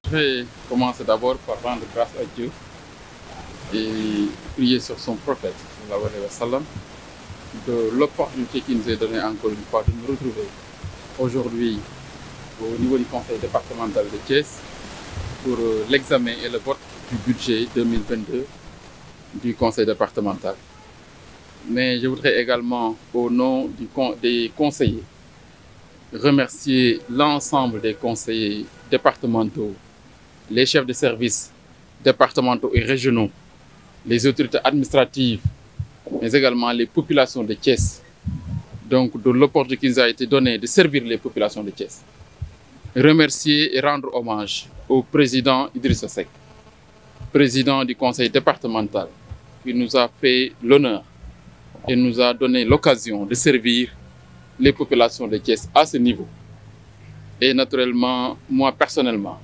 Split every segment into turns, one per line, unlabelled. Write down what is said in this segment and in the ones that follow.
Je vais commencer d'abord par rendre grâce à Dieu et prier sur son prophète, sallallahu alayhi wa sallam, de l'opportunité qu'il nous est donnée encore une fois de nous retrouver aujourd'hui au niveau du conseil départemental de Thiès pour l'examen et le vote du budget 2022 du conseil départemental. Mais je voudrais également, au nom des conseillers, remercier l'ensemble des conseillers départementaux, les chefs de services départementaux et régionaux, les autorités administratives, mais également les populations de Thiès. Donc, de l'opportunité qui nous a été donnée de servir les populations de Thiès. Remercier et rendre hommage au président Idrissa Seck, président du conseil départemental, qui nous a fait l'honneur et nous a donné l'occasion de servir les populations de Thiès à ce niveau. Et naturellement, moi personnellement,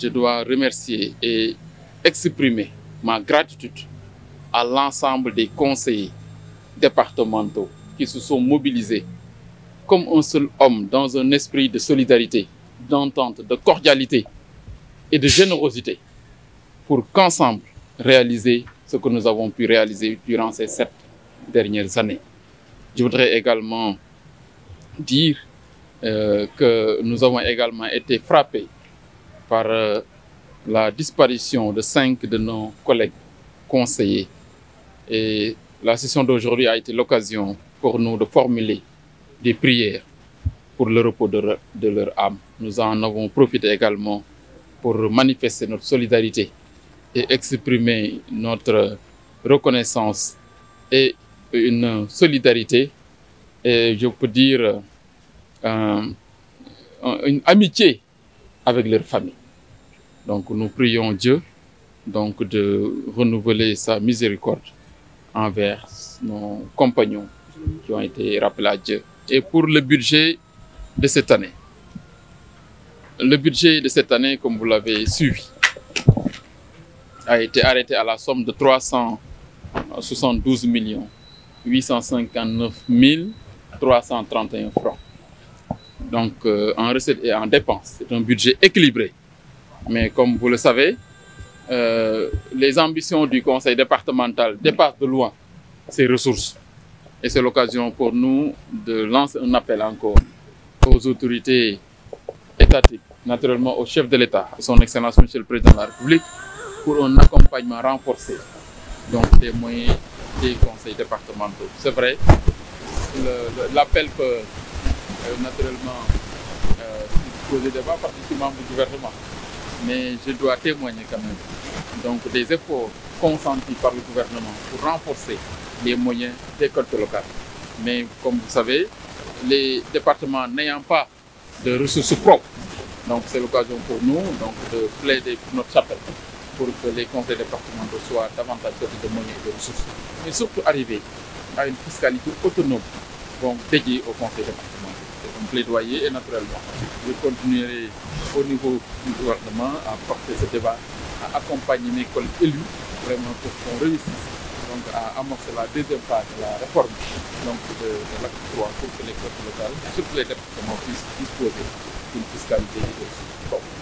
je dois remercier et exprimer ma gratitude à l'ensemble des conseillers départementaux qui se sont mobilisés comme un seul homme dans un esprit de solidarité, d'entente, de cordialité et de générosité pour qu'ensemble réaliser ce que nous avons pu réaliser durant ces 7 dernières années. Je voudrais également dire que nous avons également été frappés par la disparition de 5 de nos collègues conseillers. Et la session d'aujourd'hui a été l'occasion pour nous de formuler des prières pour le repos de leur âme. Nous en avons profité également pour manifester notre solidarité et exprimer notre reconnaissance et une solidarité et je peux dire une amitié avec leur famille. Donc nous prions Dieu donc de renouveler sa miséricorde envers nos compagnons qui ont été rappelés à Dieu. Et pour le budget de cette année, comme vous l'avez suivi, a été arrêté à la somme de 372 859 331 francs. Donc en recettes et en dépenses, c'est un budget équilibré. Mais comme vous le savez, les ambitions du conseil départemental dépassent de loin ses ressources. Et c'est l'occasion pour nous de lancer un appel encore aux autorités étatiques, naturellement au chef de l'État, son Excellence Monsieur le Président de la République, pour un accompagnement renforcé donc des moyens des conseils départementaux. C'est vrai, l'appel peut naturellement poser débat parce que je suis membre du gouvernement, mais je dois témoigner quand même donc des efforts consentis par le gouvernement pour renforcer les moyens des collectivités locales. Mais comme vous savez, les départements n'ayant pas de ressources propres, donc c'est l'occasion pour nous donc, de plaider pour notre chapelle pour que les conseils départementaux soient davantage dotés de moyens et de ressources, mais surtout arriver à une fiscalité autonome donc dédiée aux conseils départementaux. C'est un plaidoyer et naturellement, je continuerai au niveau du gouvernement à porter ce débat, à accompagner mes collègues élus vraiment pour qu'on réussisse donc à amorcer la deuxième phase de la réforme donc de l'acte 3 pour que les collectivités locales, surtout les départements, puissent disposer d'une fiscalité et de ressources propres.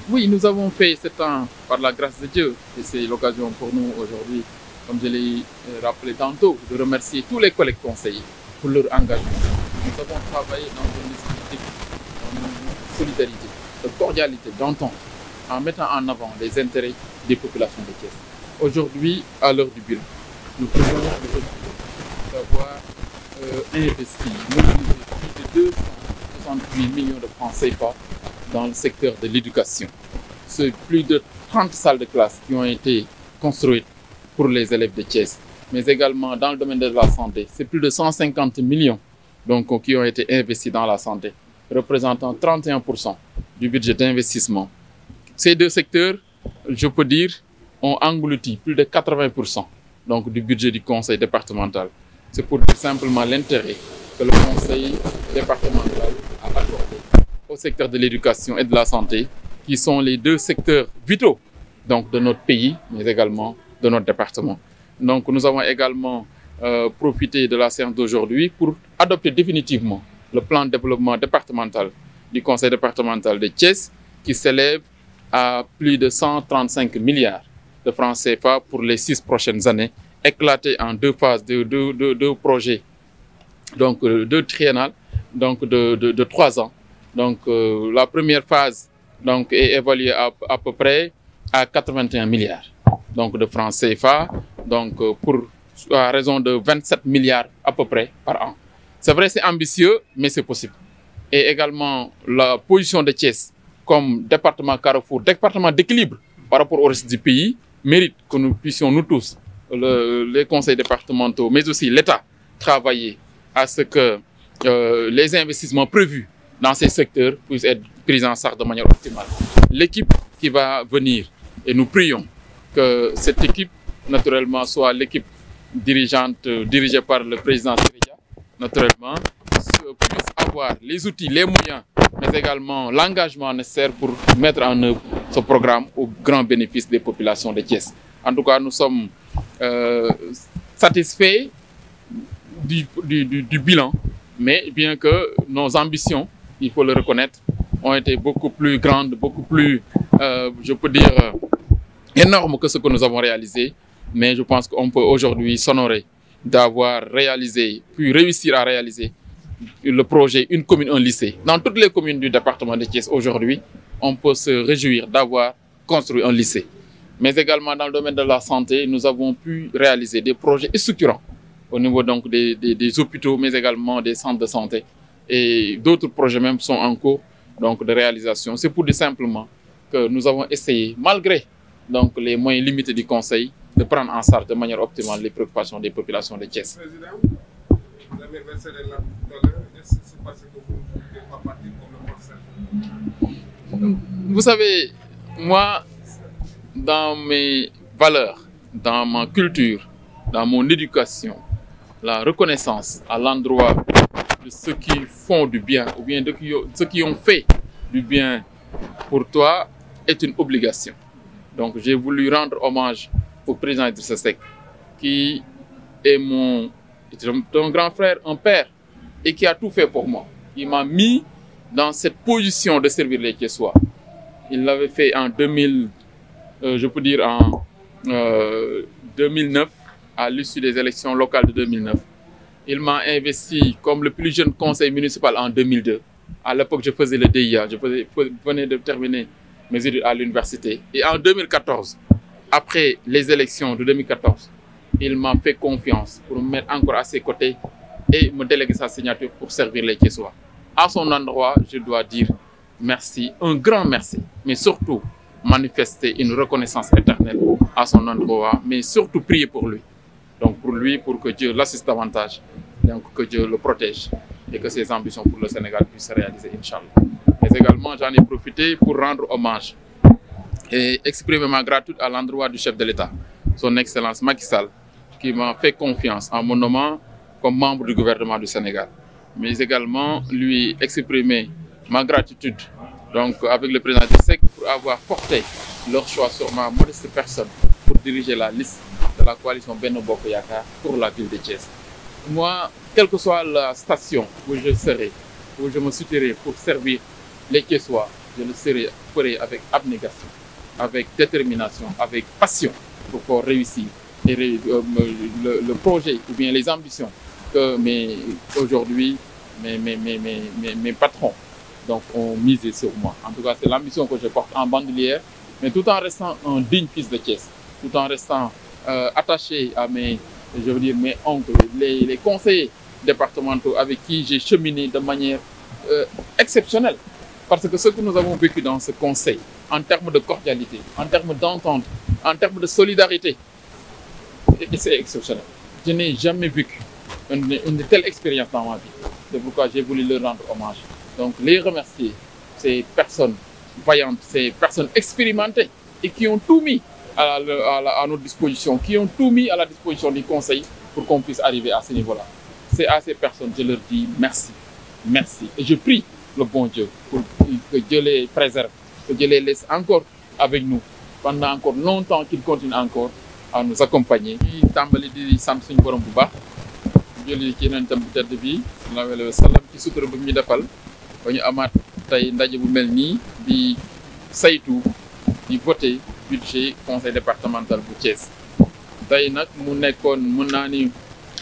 Oui, nous avons fait 7 ans par la grâce de Dieu et c'est l'occasion pour nous aujourd'hui, comme je l'ai rappelé tantôt, de remercier tous les collègues conseillers pour leur engagement. Nous avons travaillé dans un esprit d'équipe, dans une solidarité, de cordialité, d'entente, en mettant en avant les intérêts des populations de Thiès. Aujourd'hui, à l'heure du bilan, nous pouvons d'avoir investi, mobilisé plus de 268 millions de francs CFA dans le secteur de l'éducation. C'est plus de 30 salles de classe qui ont été construites pour les élèves de Thiès, mais également dans le domaine de la santé. C'est plus de 150 millions donc, qui ont été investis dans la santé, représentant 31% du budget d'investissement. Ces deux secteurs, je peux dire, ont englouti plus de 80% donc, du budget du conseil départemental. C'est pour dire simplement l'intérêt que le conseil départemental a accordé au secteur de l'éducation et de la santé, qui sont les deux secteurs vitaux donc, de notre pays, mais également de notre département. Donc nous avons également profité de la séance d'aujourd'hui pour adopter définitivement le plan de développement départemental du conseil départemental de Thiès qui s'élève à plus de 135 milliards de francs CFA pour les 6 prochaines années, éclatés en 2 phases, deux projets, donc 2 triennales, donc de 3 ans. Donc la première phase donc, est évaluée à peu près à 81 milliards donc, de francs CFA, donc à raison de 27 milliards à peu près par an. C'est vrai, c'est ambitieux, mais c'est possible. Et également la position de Thiès comme département carrefour, département d'équilibre par rapport au reste du pays, mérite que nous puissions, nous tous, les conseils départementaux, mais aussi l'État, travailler à ce que les investissements prévus dans ces secteurs puissent être pris en charge de manière optimale. L'équipe qui va venir, et nous prions que cette équipe, naturellement, soit l'équipe dirigeante dirigée par le président Syria, naturellement, puisse avoir les outils, les moyens, mais également l'engagement nécessaire pour mettre en œuvre ce programme au grand bénéfice des populations de Thiès. En tout cas, nous sommes satisfaits du bilan, mais bien que nos ambitions, il faut le reconnaître, ont été beaucoup plus grandes, beaucoup plus, je peux dire, énormes que ce que nous avons réalisé. Mais je pense qu'on peut aujourd'hui s'honorer d'avoir réalisé, puis réussir à réaliser le projet Une commune, un lycée. Dans toutes les communes du département de Thiès aujourd'hui, on peut se réjouir d'avoir construit un lycée. Mais également dans le domaine de la santé, nous avons pu réaliser des projets structurants au niveau donc des hôpitaux, mais également des centres de santé. Et d'autres projets même sont en cours donc, de réalisation. C'est pour dire simplement que nous avons essayé, malgré donc, les moyens limités du Conseil, de prendre en charge de manière optimale les préoccupations des populations de Thiès.
Président, vous avez versé les larmes tout à l'heure. Est-ce que c'est parce que vous ne voulez pas partir comme le Conseil?
Vous savez, moi, dans mes valeurs, dans ma culture, dans mon éducation, la reconnaissance à l'endroit de ceux qui font du bien, ou bien de ceux qui ont fait du bien pour toi, est une obligation. Donc j'ai voulu rendre hommage au président Idrissa Seck, qui est un grand frère, un père, et qui a tout fait pour moi. Il m'a mis dans cette position de servir les Thiessois. Il l'avait fait en 2009, à l'issue des élections locales de 2009. Il m'a investi comme le plus jeune conseil municipal en 2002. À l'époque, je faisais le DIA, je venais de terminer mes études à l'université. Et en 2014, après les élections de 2014, il m'a fait confiance pour me mettre encore à ses côtés et me déléguer sa signature pour servir les Thiessois. À son endroit, je dois dire merci, un grand merci, mais surtout manifester une reconnaissance éternelle à son endroit, mais surtout prier pour lui. Donc pour lui, pour que Dieu l'assiste davantage, donc que Dieu le protège et que ses ambitions pour le Sénégal puissent se réaliser, Inch'Allah. Mais également, j'en ai profité pour rendre hommage et exprimer ma gratitude à l'endroit du chef de l'État, son Excellence Macky Sall, qui m'a fait confiance en me nommant comme membre du gouvernement du Sénégal. Mais également lui exprimer ma gratitude donc, avec le président Idrissa Seck pour avoir porté leur choix sur ma modeste personne pour diriger la liste de la coalition Benno Bokk Yakaar pour la ville de Thiès. Moi, quelle que soit la station où je serai, où je me situerai pour servir les Thiessois, je le ferai avec abnégation, avec détermination, avec passion pour pouvoir réussir et le projet ou bien les ambitions que aujourd'hui mes patrons donc, ont misé sur moi. En tout cas, c'est l'ambition que je porte en bandoulière, mais tout en restant un digne fils de Thiès, tout en restant attaché à mes oncles, les conseillers départementaux avec qui j'ai cheminé de manière exceptionnelle. Parce que ce que nous avons vécu dans ce conseil, en termes de cordialité, en termes d'entente, en termes de solidarité, c'est exceptionnel. Je n'ai jamais vécu une telle expérience dans ma vie. C'est pourquoi j'ai voulu leur rendre hommage. Donc les remercier, ces personnes vaillantes, ces personnes expérimentées et qui ont tout mis à notre disposition, qui ont tout mis à la disposition du conseil pour qu'on puisse arriver à ce niveau-là. C'est à ces personnes, je leur dis merci, merci. Et je prie le bon Dieu pour que Dieu les préserve, que Dieu les laisse encore avec nous pendant encore longtemps, qu'ils continuent encore à nous accompagner. Di tàmbali di sant suñu borom bu baax julli ci Yonentam bu tedd bi sallallahu alayhi wa sallam ci sutura bu ñu defal ba ñu amaat tey ndaje bu mel nii di saytu di voter budget conseil départemental bu Thiès tey nag mu nekkoon mën naa ni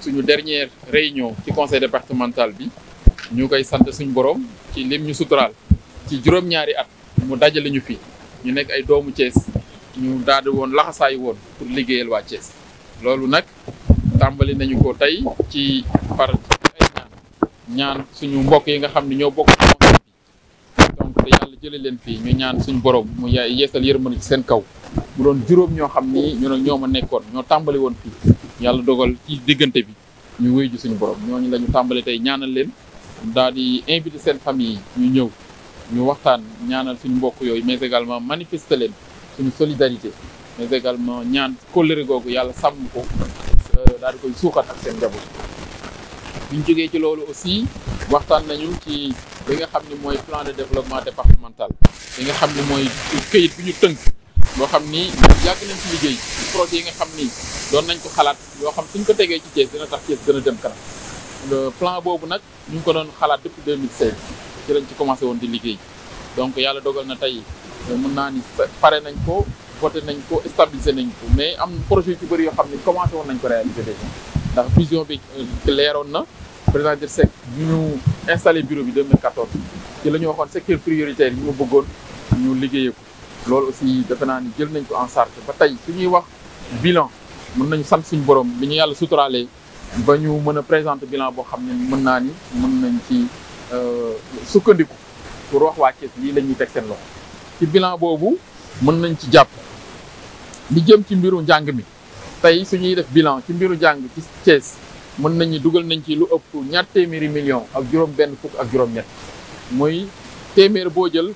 suñu dernière réunion ci conseil départemental bi ñu koy sant suñu borom ci lim ñu suturaal ci juróom-ñaari at mu dajale ñu fi ñu nekk ay doomu Thiès ñu daal di woon laxasaay woon pour liggéeyal waa Thiès loolu nag tàmbali nañu ko tey ci par ay ñaan suñu mbokk yi nga xam ne ñoo bokk ci conseil bi donc te yàlla jële leen fii ñu ñaan suñu borom mu yeesal yërmande ci seen kaw mu doon juróom ñoo xam ni ñu ne ñoo ma nekkoon ñoo tàmbali woon fii yàlla dogal ci diggante bi ñu wéy ju suñu borom ñooñu la ñu tàmbali tey ñaanal leen daal di invité seen famille ñu ñëw ñu waxtaan ñaanal suñu mbokk yooyu mais également manifester leen suñu solidarité mais également ñaan kóllëre googu yàlla sàmm ko daal di koy suuxat ak seen njaboot. bi ñu jógee ci loolu aussi waxtaan nañu ci li nga xam ni mooy plan de développement départemental li nga xam ni mooy këyit bi ñu tënk boo xam ni yàgg nañ ci liggéey ci projet yi nga xam ni doon nañ ko xalaat yoo xam suñ ko tegee ci Thiès dina tax Thiès gën a dem kanam le plan boobu nag ñu ngi ko doon xalaat depuis 2016 ci lañ ci commencé woon di liggéey donc yàlla dogal na tey mën naa ni pare nañ ko voté nañ ko stabilisé nañ ko mais am projet yu ci bëri yoo xam ne commencé woon nañ ko réaliser déjà ndax vision bi leeroon na président Idrissa Seck ñu installé bureau bi 2014 ci la ñu waxoon secteur prioritaire yi ñu bëggoon ñu liggéeyee ko loolu aussi defe naa ni jël nañ ko en charge ba tey su ñuy wax bilan mën nañu sant suñu borom bi ñu yàlla suturaalee ba ñu mën a présenter bilan boo xam ne mën naa ni mën nañ ci sukkandiku pour wax waa Thiès lii la ñuy teg seen loxo ci bilan boobu mën nañ ci jàpp li jëm ci mbiru njàng mi tey su ñuy def bilan ci mbiru njàng ci Thiès mën nañu dugal nañ ci lu ëpp ñaar téeméeri millions ak juróom benn fukk ak juróom ñett mooy téeméer boo jël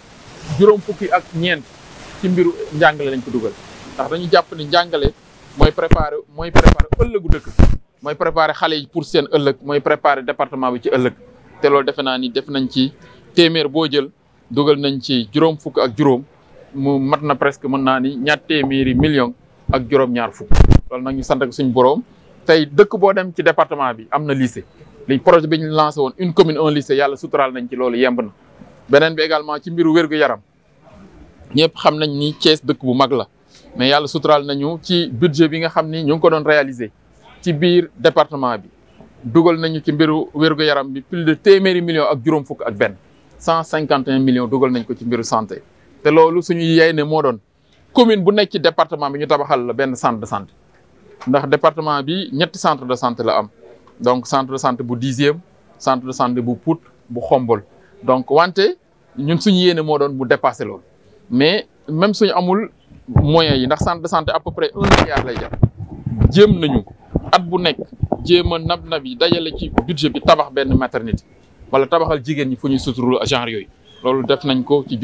juróom fukki ak ñeent ci mbiru njàngale lañ ko dugal ndax dañu jàpp ni njàngale mooy préparer ëllëgu dëkk mooy préparer xale yi pour seen ëllëg mooy préparer département bi ci ëllëg te loolu defe naa ni def nañ ci téeméer boo jël dugal nañ ci juróom fukk ak juróom mu mat na presque mën naa ni ñaar téeméeri millions ak juróom-ñaar fukk loolu nag ñu sant ak suñu borom tey dëkk boo dem ci département bi am na lycée li projet bi ñu lancé woon une commune un lycée yàlla suturaal nañ ci loolu yemb na beneen bi également ci mbiru wér-gu-yaram ñëpp xam nañ ni Thiès dëkk bu mag la mais yàlla suturaal nañu ci budget bi nga xam ni ñu ngi ko doon réaliser ci biir département bi dugal nañu ci mbiru wér-gu-yaram bi plus de téeméeri millions ak juróom fukk ak benn 151 millions dugal nañ ko ci mbiru santé te loolu suñu yéene moo doon commune bu nekk ci département bi ñu tabaxal la benn centre de santé ndax département bi ñetti centre de santé la am donc centre de santé bu 10e centre de santé bu Pout bu Xombol donc wante ñun suñu yéene moo doon bu dépassé loolu mais même suñu amul moyens yi ndax centre de santé à peu près 1 milliard lay jar jéem nañu at bu nekk jéem a nab yi dajale ci budget bi tabax benn maternité wala tabaxal jigéen ñi fu ñuy suturu genre yooyu loolu def nañ ko ci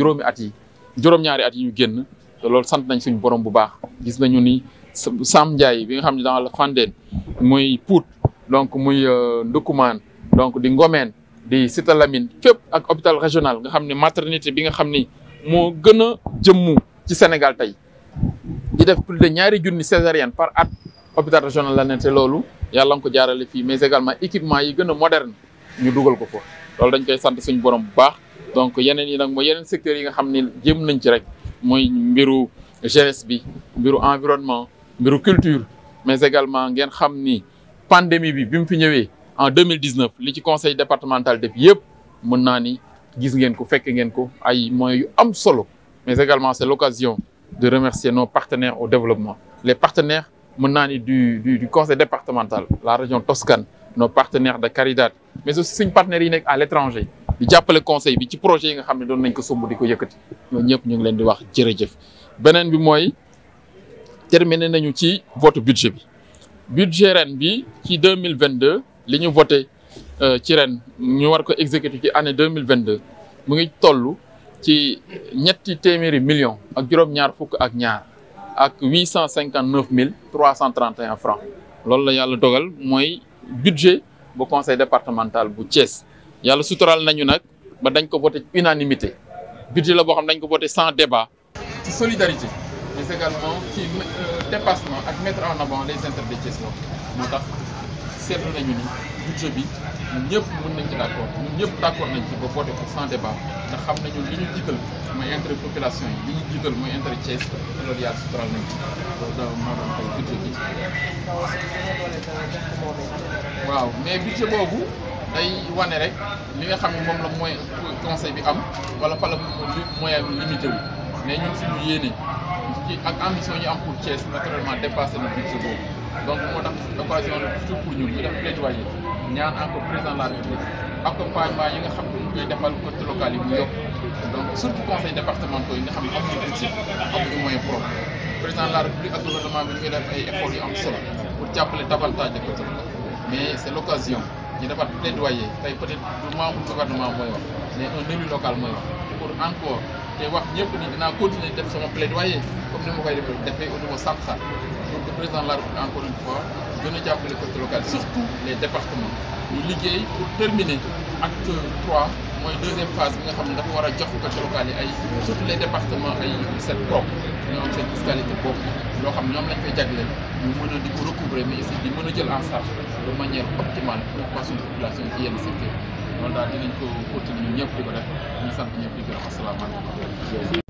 juróom-ñaari at yi ñu génn te loolu sant nañ suñu borom bu baax gis nañu ni Sam Ndiaye bi nga xam ne dans la Fandène muy Pout donc muy Ndoukoumane donc di Ngomeen di Cité Lamine fépp ak hôpital régional nga xam ne maternité bi nga xam ni moo gën a jëmmu ci Sénégal tey di def plus de 2 junni césarienne par at hôpital régional la ne te loolu yàlla nga ko jaarale fii mais également équipement yi gën a moderne ñu dugal ko fa loolu dañ koy sant suñu borom bu baax donc yeneen yi nag mooy yeneen secteurs yi nga xam ne jëm nañ ci rek mooy mbiru jeunesse bi mbiru environnement mbiru culture mais également ngeen xam ni pandémie bi mu fi ñëwee en 2019 li ci conseil départemental def yëpp mën naa ni gis ngeen ko fekk ngeen ko ay moyens yu am solo mais également c'est l'occasion de remercier nos partenaires au développement les partenaires mën naa ni du conseil départemental la région Toscane nos partenaires de Caridad mais aussi suñ partenaires yi nekk à l'étranger di jàppale conseil bi ci projet yi nga xam ne doon nañ ko sumb di ko yëkkati ñooñu ñëpp ñu ngi leen di wax jërëjëf. beneen bi mooy terminé nañu ci vote budget bi budget ren bi ci 2022 li ñu voté ci ren ñu war ko exécuter ci année 2022 mu ngi toll ci ñetti téeméeri millions ak juróom-ñaar fukk ak ñaar ak 859 331 francs loolu la yàlla dogal mooy budget bu conseil départemental bu Thiès. yàlla suturaal nañu nag ba dañ ko voté unanimité budget la boo xam dañ ko voté sans débat ci solidarité mais également ci dépassement ak mettre en avant les intérêts de Thiès moo tax seetlu nañu ni budget bi ñun ñëpp mën nañ ci d'accord ñun ñëpp d'accord nañ ci ba voté ko sans débat ndax xam nañu li ñu jiital mooy intérêt population yi li ñu jiital mooy intérêt Thiès loolu yàlla sutural nañ ci loolu moo doon tey budget bi. waaw mais budget boobu day wane rek li nga xam ne moom la mooy conseil bi am wala fa la moyen limité wu mais ñun suñu yéene ci ak ambition ñu am pour Thiès naturellement dépassé na budget boobu donc moo tax occasion la surtout pour ñun ñu def plaidoyer ñaan encore président de la République accompagnement yi nga xam ne ñu koy defal côté local yi mu yokk donc surtout conseil départementaux yi nga xam ne amuñu budget amuñu moyen propre président de la République ak gouvernement bi ñu ngi def ay efforts yu am solo pour jàppale davantage de côté local mais c'est l'occasion ñu defar plaidoyer tey peut-être du membre gouvernement mooy wax mais un élu local mooy wax pour encore te wax ñëpp ni dinaa continuer def sama plaidoyer comme ni ma koy defee au niveau central pour que président de la République encore une fois gën a jàppale côté local surtout les départements ñu liggéey pour terminer acte 3 mooy deuxième phase bi nga xam ne dafa war a jox côté local yi ay surtout les départements ay seen propre ñu am seen fiscalité bopp loo xam ñoom lañ koy jagleel ñu mën a di ko recouvrer mais aussi di mën a jël en charge de manière optimale préoccupation de population ci yenn secteur loolu daal dinañ ko continuer ñun ñëpp di ko def ñu sant ñëpp di gërëm asalaamaaleykum